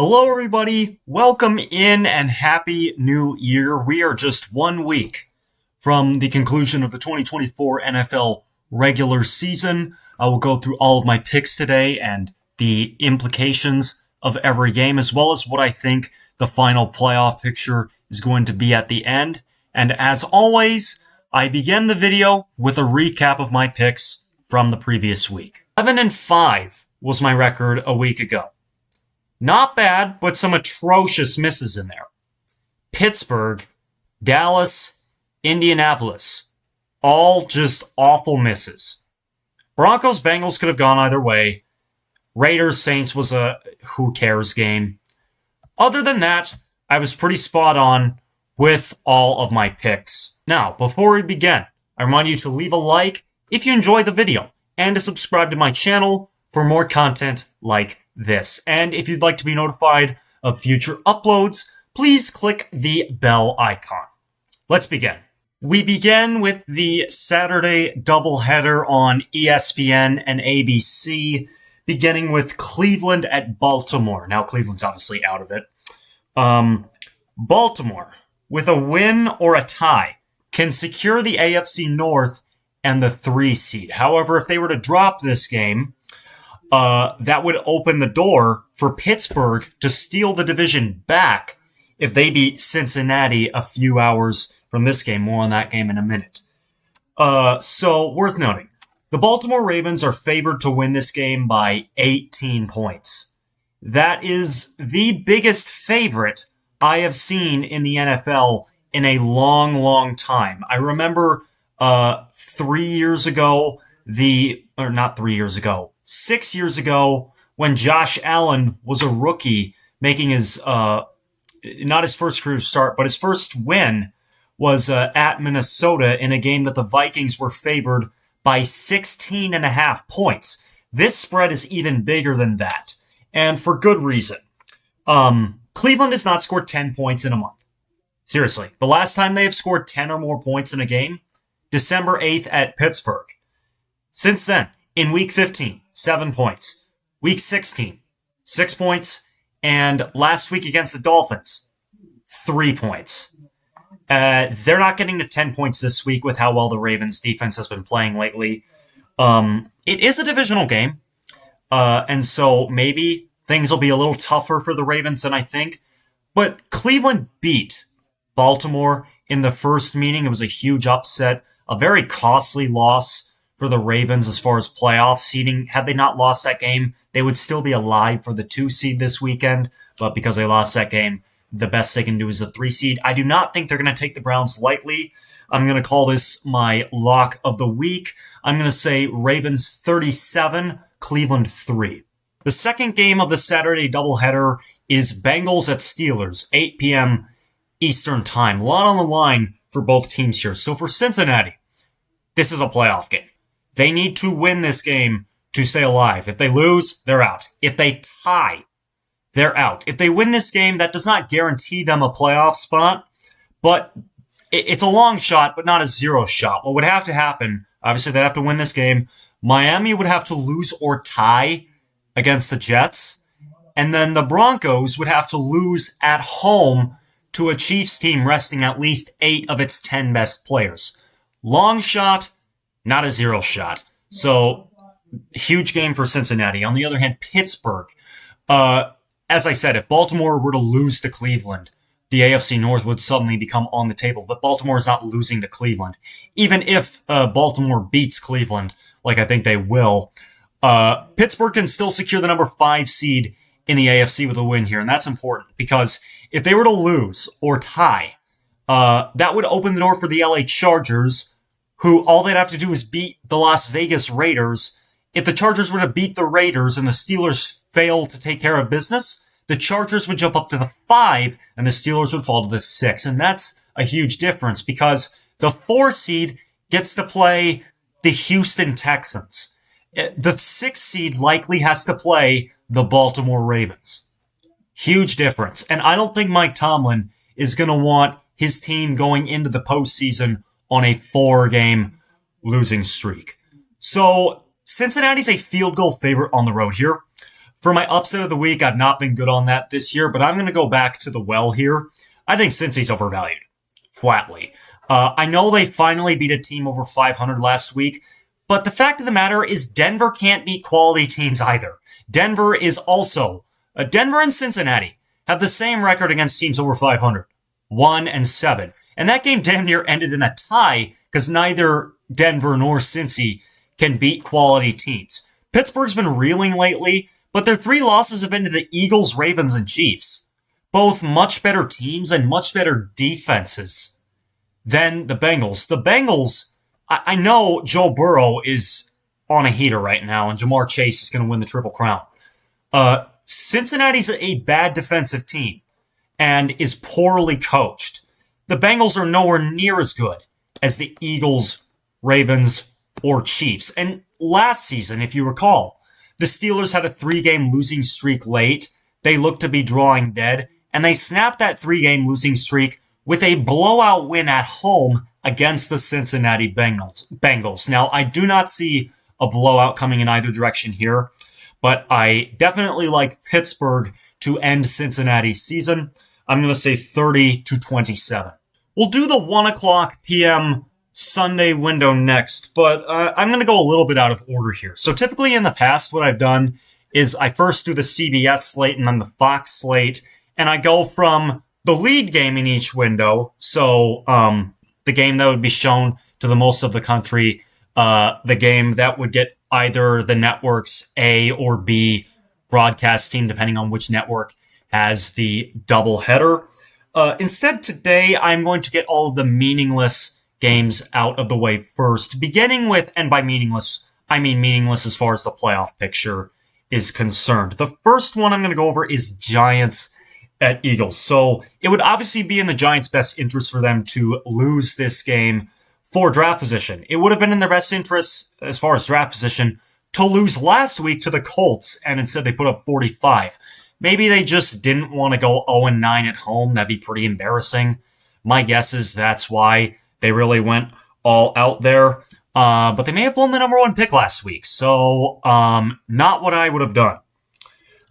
Hello, everybody. Welcome in and happy new year. We are just 1 week from the conclusion of the 2024 NFL regular season. I will go through all of my picks today and the implications of every game, as well as what I think the final playoff picture is going to be at the end. And as always, I begin the video with a recap of my picks from the previous week. 11-5 was my record a week ago. Not bad, but some atrocious misses in there. Pittsburgh, Dallas, Indianapolis. All just awful misses. Broncos, Bengals could have gone either way. Raiders, Saints was a who cares game. Other than that, I was pretty spot on with all of my picks. Now, before we begin, I remind you to leave a like if you enjoyed the video and to subscribe to my channel for more content like this. And if you'd like to be notified of future uploads, please click the bell icon. Let's begin. We begin with the Saturday doubleheader on ESPN and ABC, beginning with Cleveland at Baltimore. Now, Cleveland's obviously out of it. Baltimore, with a win or a tie, can secure the AFC North and the 3 seed. However, if they were to drop this game, that would open the door for Pittsburgh to steal the division back if they beat Cincinnati a few hours from this game. More on that game in a minute. So, worth noting, the Baltimore Ravens are favored to win this game by 18 points. That is the biggest favorite I have seen in the NFL in a long, long time. I remember 3 years ago, 6 years ago, when Josh Allen was a rookie, making his, not his first career start, but his first win was at Minnesota in a game that the Vikings were favored by 16.5 points. This spread is even bigger than that, and for good reason. Cleveland has not scored 10 points in a month. Seriously, the last time they have scored 10 or more points in a game, December 8th at Pittsburgh. Since then, in Week 15, 7 points. Week 16, 6 points. And last week against the Dolphins, 3 points. They're not getting to 10 points this week with how well the Ravens defense has been playing lately. It is a divisional game. And so maybe things will be a little tougher for the Ravens than I think. But Cleveland beat Baltimore in the first meeting. It was a huge upset, a very costly loss for the Ravens as far as playoff seeding. Had they not lost that game, they would still be alive for the 2 seed this weekend. But because they lost that game, the best they can do is the 3 seed. I do not think they're going to take the Browns lightly. I'm going to call this my lock of the week. I'm going to say Ravens 37, Cleveland 3. The second game of the Saturday doubleheader is Bengals at Steelers, 8 p.m. Eastern Time. A lot on the line for both teams here. So for Cincinnati, this is a playoff game. They need to win this game to stay alive. If they lose, they're out. If they tie, they're out. If they win this game, that does not guarantee them a playoff spot, but it's a long shot, but not a zero shot. What would have to happen, obviously they'd have to win this game. Miami would have to lose or tie against the Jets, and then the Broncos would have to lose at home to a Chiefs team resting at least 8 of its 10 best players. Long shot, not a zero shot. So, huge game for Cincinnati. On the other hand, Pittsburgh. As I said, if Baltimore were to lose to Cleveland, the AFC North would suddenly become on the table. But Baltimore is not losing to Cleveland. Even if Baltimore beats Cleveland, like I think they will, Pittsburgh can still secure the number 5 seed in the AFC with a win here. And that's important because if they were to lose or tie, that would open the door for the LA Chargers, who all they'd have to do is beat the Las Vegas Raiders. If the Chargers were to beat the Raiders and the Steelers fail to take care of business, the Chargers would jump up to the 5 and the Steelers would fall to the 6. And that's a huge difference because the 4 seed gets to play the Houston Texans. The 6 seed likely has to play the Baltimore Ravens. Huge difference. And I don't think Mike Tomlin is going to want his team going into the postseason on a 4-game losing streak. So Cincinnati's a field goal favorite on the road here. For my upset of the week, I've not been good on that this year, but I'm going to go back to the well here. I think Cincy's overvalued, flatly. I know they finally beat a team over 500 last week, but the fact of the matter is Denver can't beat quality teams either. Denver and Cincinnati have the same record against teams over 500, 1-7. And that game damn near ended in a tie because neither Denver nor Cincy can beat quality teams. Pittsburgh's been reeling lately, but their 3 losses have been to the Eagles, Ravens, and Chiefs. Both much better teams and much better defenses than the Bengals. The Bengals, I know Joe Burrow is on a heater right now, and Jamar Chase is going to win the Triple Crown. Cincinnati's a bad defensive team and is poorly coached. The Bengals are nowhere near as good as the Eagles, Ravens, or Chiefs. And last season, if you recall, the Steelers had a 3-game losing streak late. They looked to be drawing dead, and they snapped that 3-game losing streak with a blowout win at home against the Cincinnati Bengals. Now, I do not see a blowout coming in either direction here, but I definitely like Pittsburgh to end Cincinnati's season. I'm going to say 30-27. We'll do the 1 p.m. Sunday window next, but I'm going to go a little bit out of order here. So typically in the past, what I've done is I first do the CBS slate and then the Fox slate, and I go from the lead game in each window, so the game that would be shown to the most of the country, the game that would get either the network's A or B broadcast team, depending on which network has the doubleheader. Instead, today, I'm going to get all of the meaningless games out of the way first, beginning with, and by meaningless, I mean meaningless as far as the playoff picture is concerned. The first one I'm going to go over is Giants at Eagles. So it would obviously be in the Giants' best interest for them to lose this game for draft position. It would have been in their best interest, as far as draft position, to lose last week to the Colts, and instead they put up 45. Maybe they just didn't want to go 0-9 at home. That'd be pretty embarrassing. My guess is that's why they really went all out there. But they may have blown the number 1 pick last week, so not what I would have done.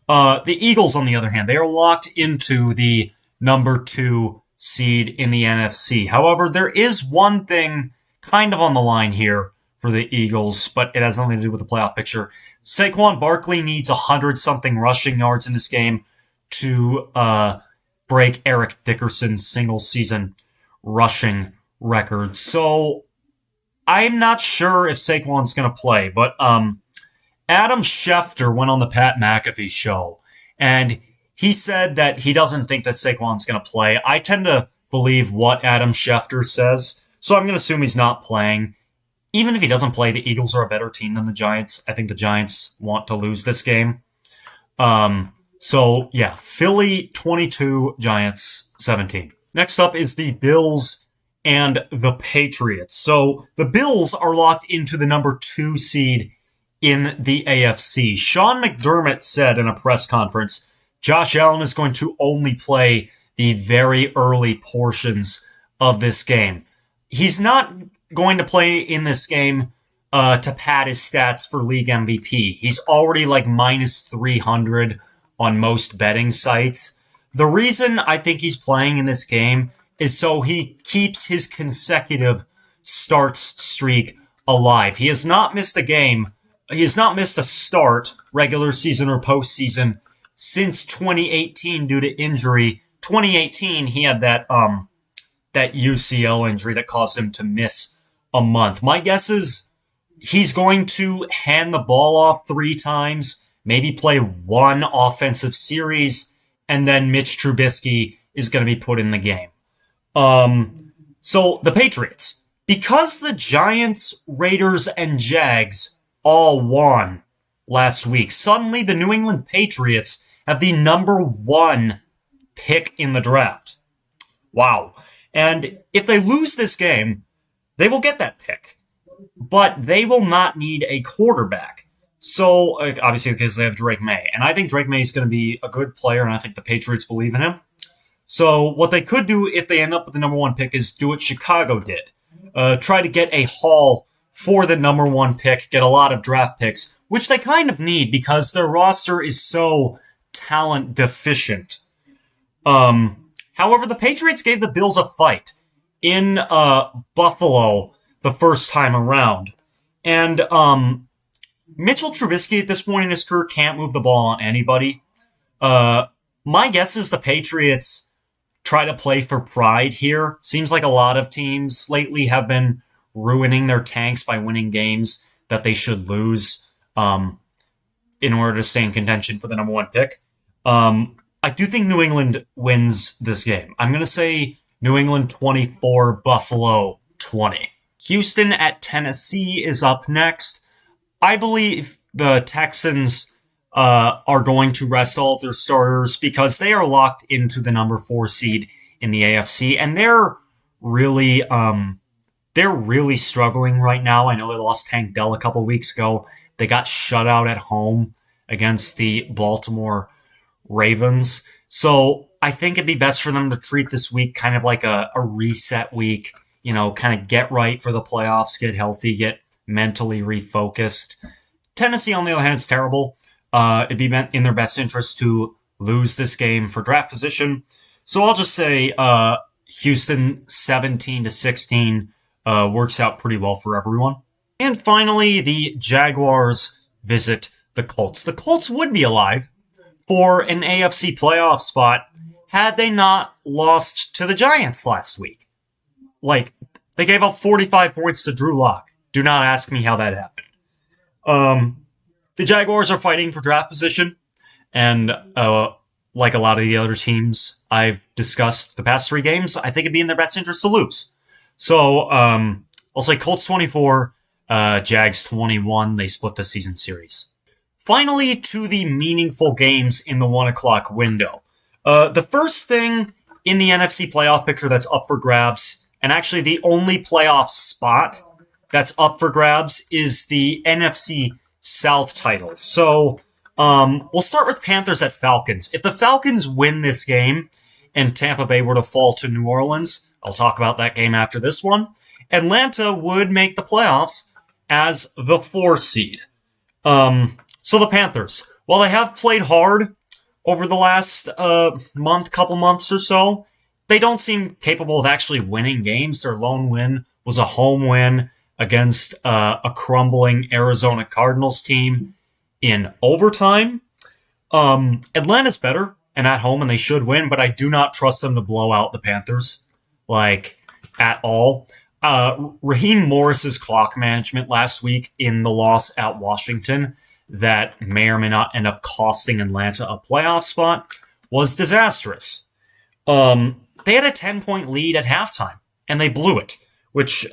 The Eagles, on the other hand, they are locked into the number 2 seed in the NFC. However, there is one thing kind of on the line here for the Eagles, but it has nothing to do with the playoff picture. Saquon Barkley needs 100-something rushing yards in this game to break Eric Dickerson's single-season rushing record. So I'm not sure if Saquon's going to play, but Adam Schefter went on the Pat McAfee show, and he said that he doesn't think that Saquon's going to play. I tend to believe what Adam Schefter says, so I'm going to assume he's not playing. Even if he doesn't play, the Eagles are a better team than the Giants. I think the Giants want to lose this game. So, yeah, Philly 22, Giants 17. Next up is the Bills and the Patriots. So the Bills are locked into the number 2 seed in the AFC. Sean McDermott said in a press conference, Josh Allen is going to only play the very early portions of this game. He's not going to play in this game to pad his stats for league MVP. He's already like minus 300 on most betting sites. The reason I think he's playing in this game is so he keeps his consecutive starts streak alive. He has not missed a game. He has not missed a start, regular season or postseason, since 2018 due to injury. 2018, he had that UCL injury that caused him to miss a month. My guess is he's going to hand the ball off 3 times, maybe play 1 offensive series, and then Mitch Trubisky is going to be put in the game. So the Patriots, because the Giants, Raiders, and Jags all won last week, suddenly the New England Patriots have the number 1 pick in the draft. Wow. And if they lose this game, they will get that pick. But they will not need a quarterback. So, obviously, because they have Drake May. And I think Drake May is going to be a good player, and I think the Patriots believe in him. So, what they could do if they end up with the number 1 pick is do what Chicago did. Try to get a haul for the number 1 pick, get a lot of draft picks, which they kind of need because their roster is so talent deficient. However, the Patriots gave the Bills a fight in Buffalo the first time around. And Mitchell Trubisky at this point in his career can't move the ball on anybody. My guess is the Patriots try to play for pride here. Seems like a lot of teams lately have been ruining their tanks by winning games that they should lose in order to stay in contention for the number one pick. I do think New England wins this game. I'm going to say New England 24, Buffalo 20. Houston at Tennessee is up next. I believe the Texans are going to rest all of their starters because they are locked into the number 4 seed in the AFC, and they're really struggling right now. I know they lost Tank Dell a couple weeks ago. They got shut out at home against the Baltimore Ravens. So I think it'd be best for them to treat this week kind of like a reset week, kind of get right for the playoffs, get healthy, get mentally refocused. Tennessee, on the other hand, is terrible. It'd be in their best interest to lose this game for draft position. So I'll just say Houston 17-16 works out pretty well for everyone. And finally, the Jaguars visit the Colts. The Colts would be alive for an AFC playoff spot had they not lost to the Giants last week. They gave up 45 points to Drew Lock. Do not ask me how that happened. The Jaguars are fighting for draft position, and like a lot of the other teams I've discussed the past 3 games, I think it'd be in their best interest to lose. So I'll say Colts 24, Jags 21. They split the season series. Finally, to the meaningful games in the 1 o'clock window. The first thing in the NFC playoff picture that's up for grabs, and actually the only playoff spot that's up for grabs, is the NFC South title. So we'll start with Panthers at Falcons. If the Falcons win this game and Tampa Bay were to fall to New Orleans, I'll talk about that game after this one, Atlanta would make the playoffs as the 4 seed. So the Panthers, while they have played hard over the last couple months or so, they don't seem capable of actually winning games. Their lone win was a home win against a crumbling Arizona Cardinals team in overtime. Atlanta's better and at home, and they should win, but I do not trust them to blow out the Panthers, at all. Raheem Morris's clock management last week in the loss at Washington that may or may not end up costing Atlanta a playoff spot was disastrous. They had a 10-point lead at halftime, and they blew it, which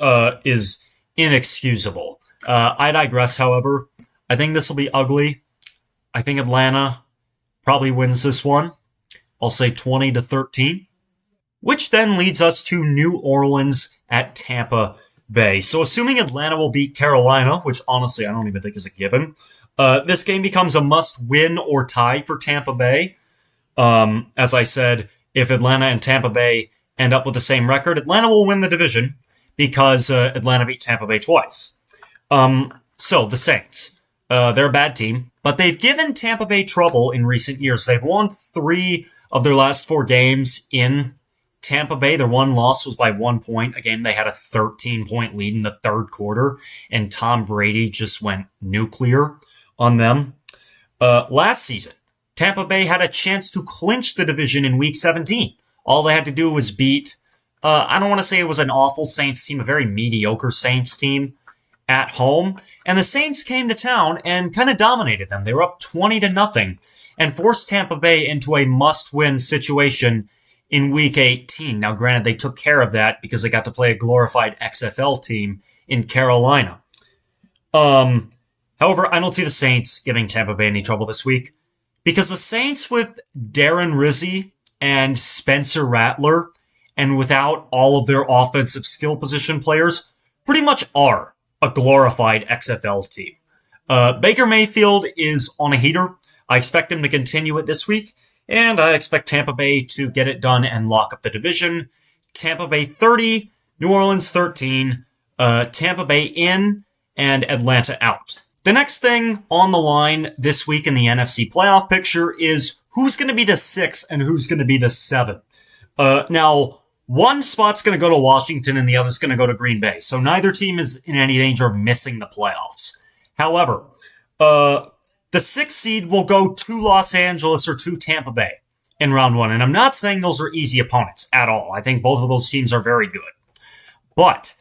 is inexcusable. I digress, however. I think this will be ugly. I think Atlanta probably wins this one. I'll say 20-13, which then leads us to New Orleans at Tampa Bay. So assuming Atlanta will beat Carolina, which honestly I don't even think is a given, this game becomes a must-win or tie for Tampa Bay. As I said, if Atlanta and Tampa Bay end up with the same record, Atlanta will win the division because Atlanta beat Tampa Bay twice. So the Saints, they're a bad team, but they've given Tampa Bay trouble in recent years. They've won 3 of their last 4 games in Tampa Bay. Their one loss was by 1 point. Again, they had a 13-point lead in the third quarter, and Tom Brady just went nuclear on them. Last season, Tampa Bay had a chance to clinch the division in Week 17. All they had to do was beat, I don't want to say it was an awful Saints team, a very mediocre Saints team at home. And the Saints came to town and kind of dominated them. They were up 20-0 and forced Tampa Bay into a must-win situation in Week 18. Now, granted, they took care of that because they got to play a glorified XFL team in Carolina. However, I don't see the Saints giving Tampa Bay any trouble this week because the Saints with Darren Rizzi and Spencer Rattler and without all of their offensive skill position players pretty much are a glorified XFL team. Baker Mayfield is on a heater. I expect him to continue it this week, and I expect Tampa Bay to get it done and lock up the division. Tampa Bay 30, New Orleans 13, Tampa Bay in, and Atlanta out. The next thing on the line this week in the NFC playoff picture is who's going to be the 6 and who's going to be the 7. Now, one spot's going to go to Washington and the other's going to go to Green Bay. So neither team is in any danger of missing the playoffs. However, the 6th seed will go to Los Angeles or to Tampa Bay in round 1. And I'm not saying those are easy opponents at all. I think both of those teams are very good. But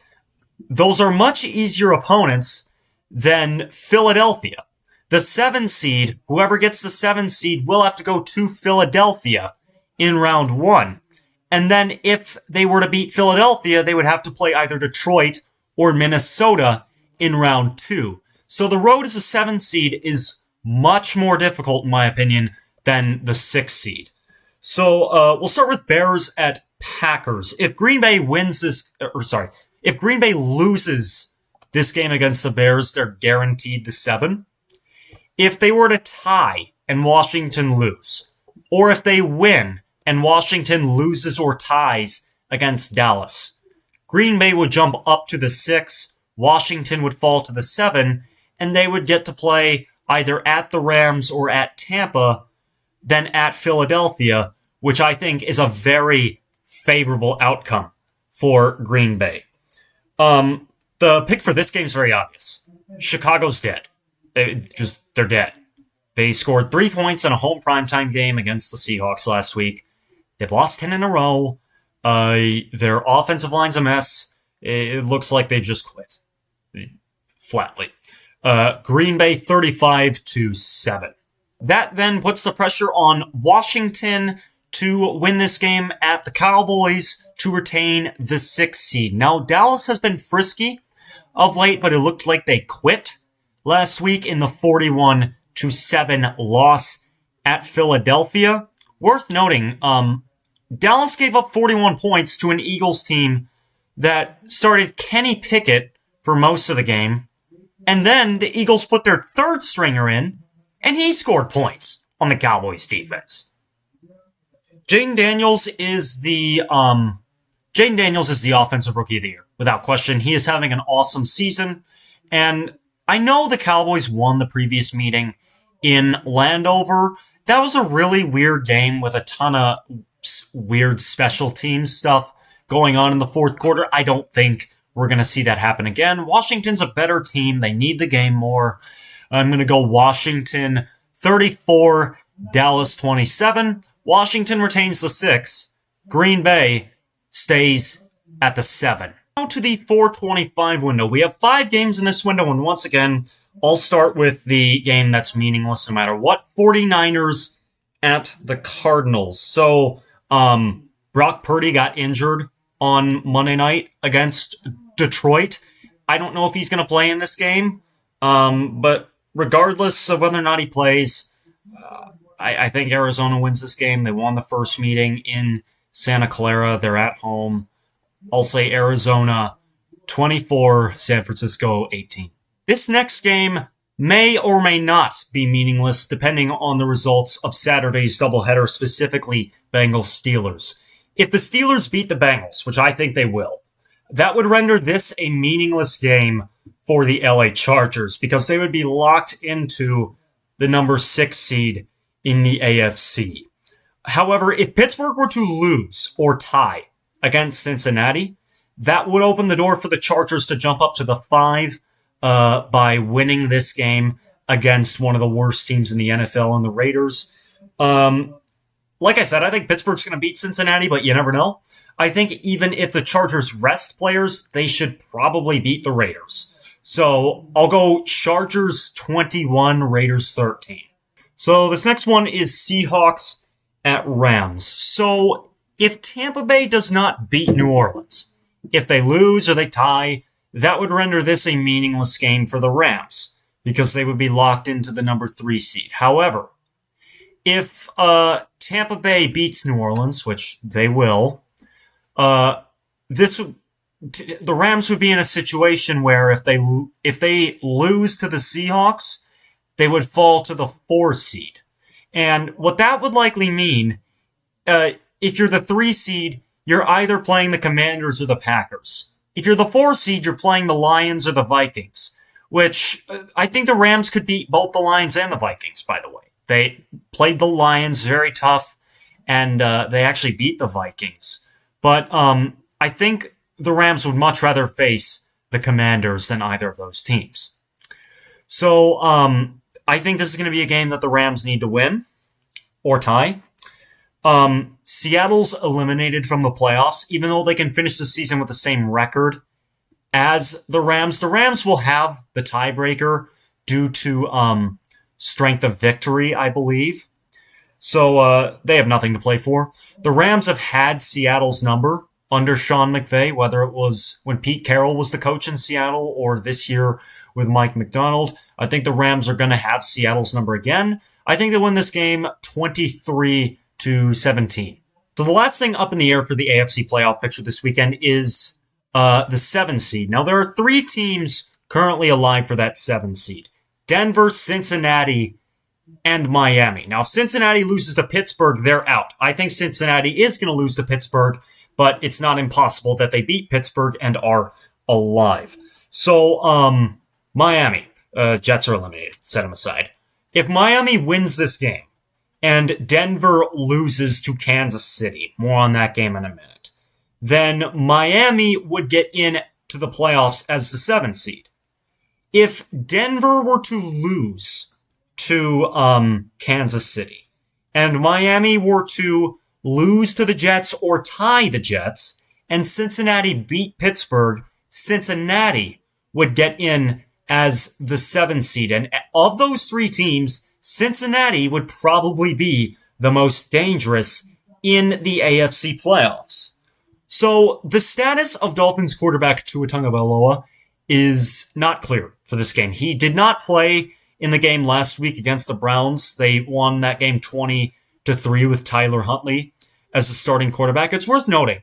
those are much easier opponents than Philadelphia. The 7 seed, whoever gets the 7 seed, will have to go to Philadelphia in round 1. And then if they were to beat Philadelphia, they would have to play either Detroit or Minnesota in round 2. So the road as a 7 seed is much more difficult, in my opinion, than the 6 seed. So we'll start with Bears at Packers. If Green Bay loses this game against the Bears, they're guaranteed the 7. If they were to tie and Washington lose, or if they win and Washington loses or ties against Dallas, Green Bay would jump up to the 6, Washington would fall to the 7, and they would get to play either at the Rams or at Tampa, then at Philadelphia, which I think is a very favorable outcome for Green Bay. The pick for this game is very obvious. Chicago's dead. They're dead. They scored 3 points in a home primetime game against the Seahawks last week. They've lost 10 in a row. Their offensive line's a mess. It looks like they've just quit. Flatly. Green Bay 35-7. That then puts the pressure on Washington to win this game at the Cowboys to retain the 6th seed. Now, Dallas has been frisky of late, but it looked like they quit last week in the 41-7 loss at Philadelphia. Worth noting, Dallas gave up 41 points to an Eagles team that started Kenny Pickett for most of the game, and then the Eagles put their 3rd stringer in, and he scored points on the Cowboys defense. Jayden Daniels is the offensive rookie of the year, without question. He is having an awesome season, and I know the Cowboys won the previous meeting in Landover. That was a really weird game with a ton of weird special teams stuff going on in the 4th quarter. I don't think we're going to see that happen again. Washington's a better team. They need the game more. I'm going to go Washington 34, Dallas 27. Washington retains the 6. Green Bay stays at the 7. Now to the 425 window. We have 5 games in this window, and once again, I'll start with the game that's meaningless no matter what. 49ers at the Cardinals. So, Brock Purdy got injured on Monday night against Detroit. I don't know if he's going to play in this game, but regardless of whether or not he plays, I think Arizona wins this game. They won the first meeting in Santa Clara. They're at home. I'll say Arizona 24, San Francisco 18. This next game may or may not be meaningless depending on the results of Saturday's doubleheader, specifically Bengals-Steelers. If the Steelers beat the Bengals, which I think they will, that would render this a meaningless game for the LA Chargers because they would be locked into the number 6 seed in the AFC. However, if Pittsburgh were to lose or tie against Cincinnati, that would open the door for the Chargers to jump up to the 5 by winning this game against one of the worst teams in the NFL and the Raiders. Like I said, I think Pittsburgh's going to beat Cincinnati, but you never know. I think even if the Chargers rest players, they should probably beat the Raiders. So I'll go Chargers 21, Raiders 13. So this next one is Seahawks at Rams. So if Tampa Bay does not beat New Orleans, if they lose or they tie, that would render this a meaningless game for the Rams because they would be locked into the number 3 seed. However, if Tampa Bay beats New Orleans, which they will, the Rams would be in a situation where if they lose to the Seahawks, they would fall to the 4 seed. And what that would likely mean, if you're the 3 seed, you're either playing the Commanders or the Packers. If you're the 4 seed, you're playing the Lions or the Vikings, which I think the Rams could beat both the Lions and the Vikings, by the way. They played the Lions very tough, and they actually beat the Vikings. But I think the Rams would much rather face the Commanders than either of those teams. So I think this is going to be a game that the Rams need to win or tie. Seattle's eliminated from the playoffs, even though they can finish the season with the same record as the Rams. The Rams will have the tiebreaker due to strength of victory, I believe. So they have nothing to play for. The Rams have had Seattle's number under Sean McVay, whether it was when Pete Carroll was the coach in Seattle or this year with Mike McDonald. I think the Rams are going to have Seattle's number again. I think they win this game 23-17. So the last thing up in the air for the AFC playoff picture this weekend is the 7 seed. Now, there are 3 teams currently alive for that 7 seed. Denver, Cincinnati, and Miami. Now, if Cincinnati loses to Pittsburgh, they're out. I think Cincinnati is going to lose to Pittsburgh, but it's not impossible that they beat Pittsburgh and are alive. So, Miami, Jets are eliminated. Set them aside. If Miami wins this game and Denver loses to Kansas City, more on that game in a minute, then Miami would get in to the playoffs as the 7 seed. If Denver were to lose to Kansas City and Miami were to lose to the Jets or tie the Jets and Cincinnati beat Pittsburgh, Cincinnati would get in as the 7 seed. And of those 3 teams, Cincinnati would probably be the most dangerous in the AFC playoffs. So the status of Dolphins quarterback Tua Tagovailoa is not clear for this game. He did not play in the game last week against the Browns. They won that game 20-3 with Tyler Huntley as the starting quarterback. It's worth noting,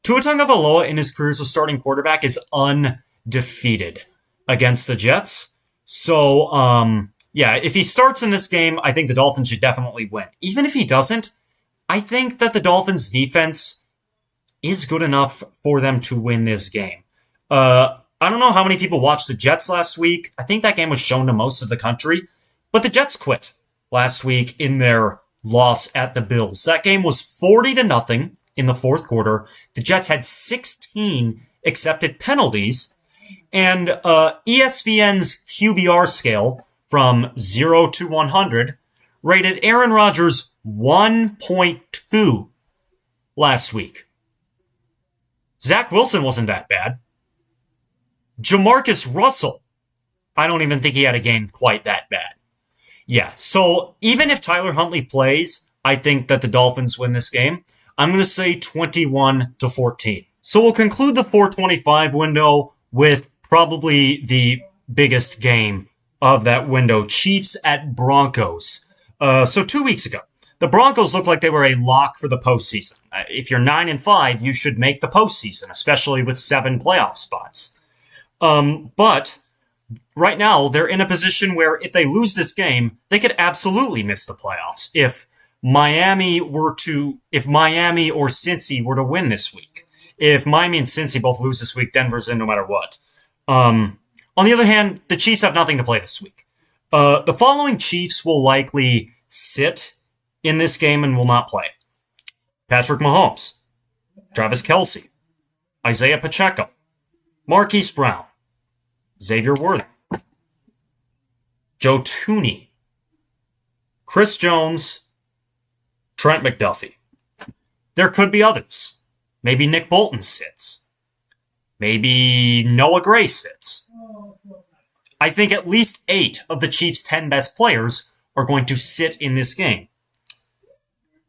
Tua Tagovailoa in his career as a starting quarterback is undefeated against the Jets. So, if he starts in this game, I think the Dolphins should definitely win. Even if he doesn't, I think that the Dolphins' defense is good enough for them to win this game. I don't know how many people watched the Jets last week. I think that game was shown to most of the country. But the Jets quit last week in their loss at the Bills. That game was 40-0 in the fourth quarter. The Jets had 16 accepted penalties. And ESPN's QBR scale from 0 to 100 rated Aaron Rodgers 1.2 last week. Zach Wilson wasn't that bad. Jamarcus Russell, I don't even think he had a game quite that bad. Yeah, so even if Tyler Huntley plays, I think that the Dolphins win this game. I'm going to say 21-14. So we'll conclude the 425 window with probably the biggest game of that window, Chiefs at Broncos. So 2 weeks ago, the Broncos looked like they were a lock for the postseason. If you're 9-5, you should make the postseason, especially with 7 playoff spots. But right now, they're in a position where if they lose this game, they could absolutely miss the playoffs. If Miami or Cincy were to win this week. If Miami and Cincy both lose this week, Denver's in no matter what. On the other hand, the Chiefs have nothing to play this week. The following Chiefs will likely sit in this game and will not play. Patrick Mahomes, Travis Kelce, Isaiah Pacheco, Marquise Brown, Xavier Worthy, Joe Thuney, Chris Jones, Trent McDuffie. There could be others. Maybe Nick Bolton sits. Maybe Noah Gray sits. I think at least 8 of the Chiefs' 10 best players are going to sit in this game.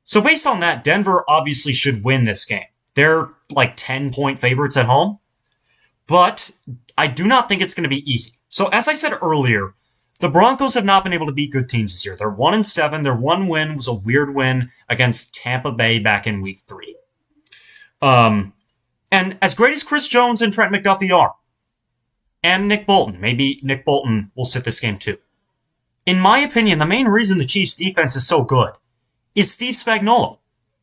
So based on that, Denver obviously should win this game. They're like 10-point favorites at home. But I do not think it's going to be easy. So as I said earlier, the Broncos have not been able to beat good teams this year. They're 1-7. Their one win was a weird win against Tampa Bay back in week 3. And as great as Chris Jones and Trent McDuffie are, and Nick Bolton, maybe Nick Bolton will sit this game too. In my opinion, the main reason the Chiefs' defense is so good is Steve Spagnuolo.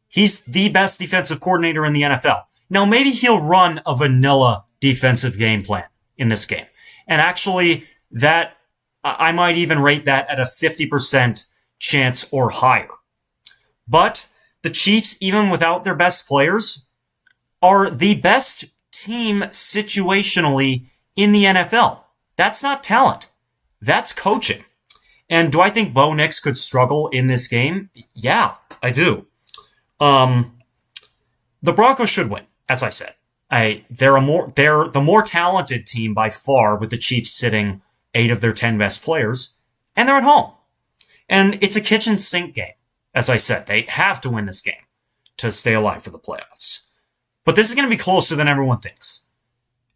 He's the best defensive coordinator in the NFL. Now, maybe he'll run a vanilla defensive game plan in this game. And actually, that I might even rate that at a 50% chance or higher. But the Chiefs, even without their best players, are the best team situationally in the NFL. That's not talent. That's coaching. And do I think Bo Nix could struggle in this game? Yeah, I do. The Broncos should win, as I said. They're the more talented team by far, with the Chiefs sitting 8 of their 10 best players, and they're at home. And it's a kitchen sink game. As I said, they have to win this game to stay alive for the playoffs. But this is going to be closer than everyone thinks.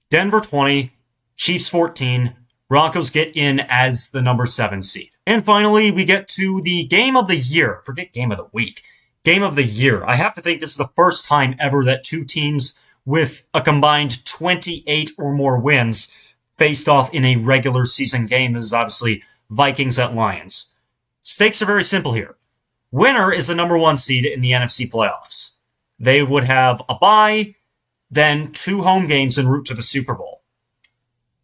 Denver 20, Chiefs 14, Broncos get in as the number 7 seed. And finally, we get to the game of the year. Forget game of the week. Game of the year. I have to think this is the first time ever that two teams with a combined 28 or more wins faced off in a regular season game. This is obviously Vikings at Lions. Stakes are very simple here. Winner is the number 1 seed in the NFC playoffs. They would have a bye, then 2 home games en route to the Super Bowl.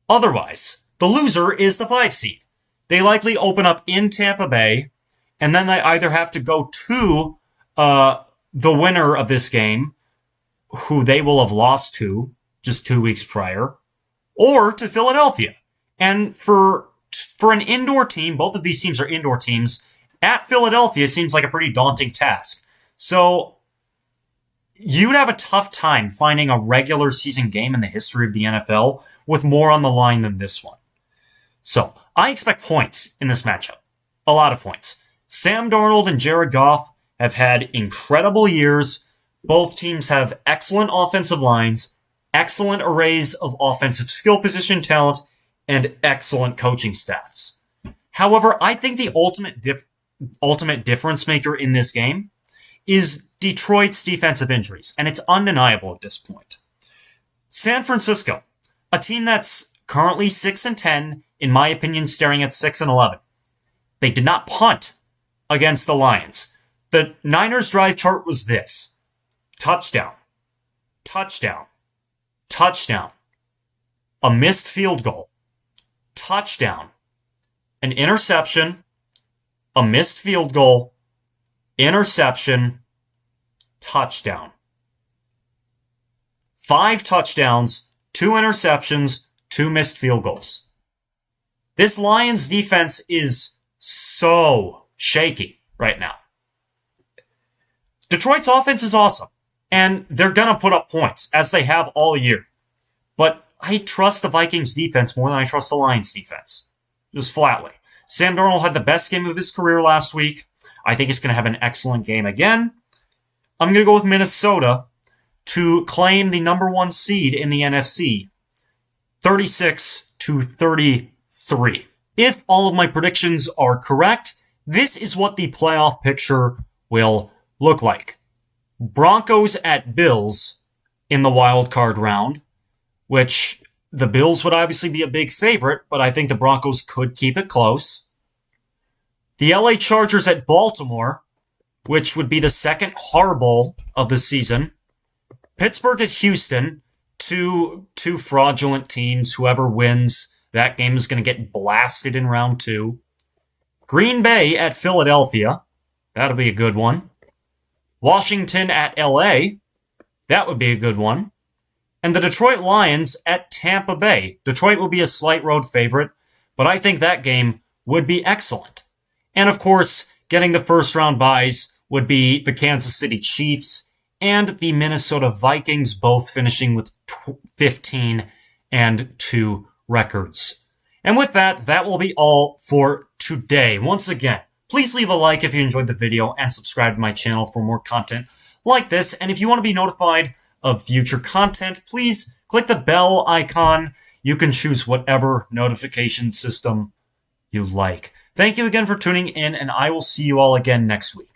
Otherwise, the loser is the 5 seed. They likely open up in Tampa Bay, and then they either have to go to the winner of this game, who they will have lost to just 2 weeks prior, or to Philadelphia. And for an indoor team, both of these teams are indoor teams, at Philadelphia seems like a pretty daunting task. So you'd have a tough time finding a regular season game in the history of the NFL with more on the line than this one. So I expect points in this matchup. A lot of points. Sam Darnold and Jared Goff have had incredible years. Both teams have excellent offensive lines, excellent arrays of offensive skill position talent, and excellent coaching staffs. However, I think the ultimate difference maker in this game is Detroit's defensive injuries, and it's undeniable at this point. San Francisco, a team that's currently 6-10, in my opinion, staring at 6-11. They did not punt against the Lions. The Niners drive chart was this: touchdown, touchdown, touchdown, a missed field goal, touchdown, an interception, a missed field goal, interception, touchdown. 5 touchdowns, 2 interceptions, 2 missed field goals. This Lions defense is so shaky right now. Detroit's offense is awesome, and they're going to put up points, as they have all year. But I trust the Vikings defense more than I trust the Lions defense. Just flatly. Sam Darnold had the best game of his career last week. I think he's going to have an excellent game again. I'm going to go with Minnesota to claim the number 1 seed in the NFC, 36-33. If all of my predictions are correct, this is what the playoff picture will look like. Broncos at Bills in the wild card round, which the Bills would obviously be a big favorite, but I think the Broncos could keep it close. The LA Chargers at Baltimore, which would be the second horrible of the season. Pittsburgh at Houston, two fraudulent teams. Whoever wins that game is going to get blasted in round 2. Green Bay at Philadelphia. That'll be a good one. Washington at LA. That would be a good one. And the Detroit Lions at Tampa Bay. Detroit will be a slight road favorite, but I think that game would be excellent. And of course, getting the first round byes would be the Kansas City Chiefs and the Minnesota Vikings, both finishing with 15-2 records. And with that, that will be all for today. Once again, please leave a like if you enjoyed the video and subscribe to my channel for more content like this. And if you want to be notified of future content, please click the bell icon. You can choose whatever notification system you like. Thank you again for tuning in, and I will see you all again next week.